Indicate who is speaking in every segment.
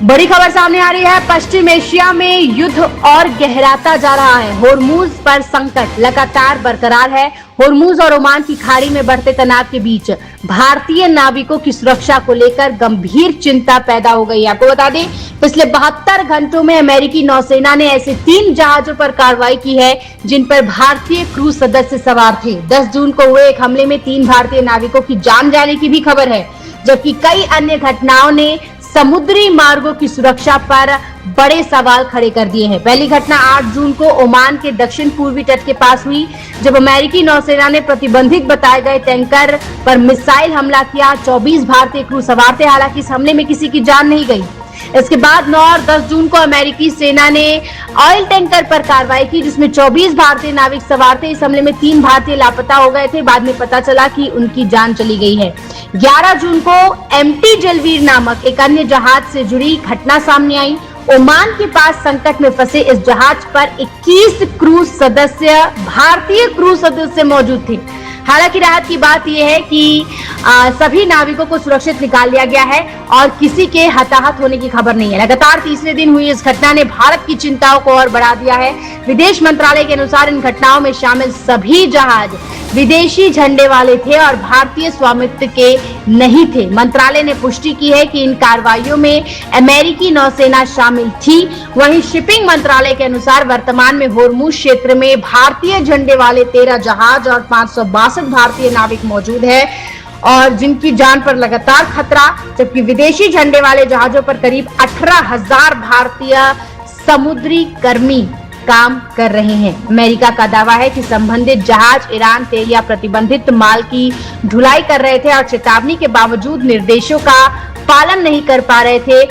Speaker 1: बड़ी खबर सामने आ रही है। पश्चिम एशिया में युद्ध और गहराता जा रहा है। होर्मुज पर संकट लगातार बरकरार है। होर्मुज और ओमान की खाड़ी में बढ़ते तनाव के बीच भारतीय नाविकों की सुरक्षा को लेकर गंभीर चिंता पैदा हो गई है। आपको बता दें, पिछले 72 घंटों में अमेरिकी नौसेना ने ऐसे 3 जहाजों पर कार्रवाई की है जिन पर भारतीय क्रूज सदस्य सवार थे। 10 जून को हुए एक हमले में 3 भारतीय नाविकों की जान जाने की भी खबर है, जबकि कई अन्य घटनाओं ने समुद्री मार्गों की सुरक्षा पर बड़े सवाल खड़े कर दिए हैं। पहली घटना 8 जून को ओमान के दक्षिण पूर्वी तट के पास हुई, जब अमेरिकी नौसेना ने प्रतिबंधित बताए गए टैंकर पर मिसाइल हमला किया। 24 भारतीय क्रू सवार थे, हालांकि इस हमले में किसी की जान नहीं गई। इसके बाद 9 और 10 जून को अमेरिकी सेना ने ऑयल टैंकर पर कार्रवाई की, जिसमें 24 भारतीय नाविक सवार थे। इस हमले में 3 भारतीय लापता हो गए थे। बाद में पता चला कि उनकी जान चली गई है। 11 जून को एमटी जलवीर नामक एक अन्य जहाज से जुड़ी घटना सामने आई। ओमान के पास संकट में फंसे इस जहाज पर 21 क्रूज सदस्य, भारतीय क्रूज सदस्य मौजूद थे। हालांकि राहत की बात यह है कि सभी नाविकों को सुरक्षित निकाल लिया गया है और किसी के हताहत होने की खबर नहीं है। लगातार तीसरे दिन हुई इस घटना ने भारत की चिंताओं को और बढ़ा दिया है। विदेश मंत्रालय के अनुसार इन घटनाओं में शामिल सभी जहाज विदेशी झंडे वाले थे और भारतीय स्वामित्व के नहीं थे। मंत्रालय ने पुष्टि की है कि इन कार्रवाइयों में अमेरिकी नौसेना शामिल थी। वहीं शिपिंग मंत्रालय के अनुसार वर्तमान में होर्मुज क्षेत्र में भारतीय झंडे वाले 13 जहाज और 562 भारतीय नाविक मौजूद है और जिनकी जान पर लगातार खतरा, जबकि विदेशी झंडे वाले जहाजों पर करीब 18,000 भारतीय समुद्री कर्मी काम कर रहे हैं। अमेरिका का दावा है कि संबंधित जहाज ईरान तेल या प्रतिबंधित माल की ढुलाई कर रहे थे और चेतावनी के बावजूद निर्देशों का पालन नहीं कर पा रहे थे।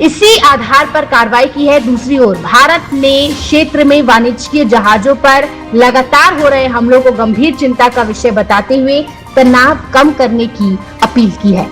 Speaker 1: इसी आधार पर कार्रवाई की है। दूसरी ओर भारत ने क्षेत्र में वाणिज्यिक जहाजों पर लगातार हो रहे हमलों को गंभीर चिंता का विषय बताते हुए तनाव कम करने की अपील की है।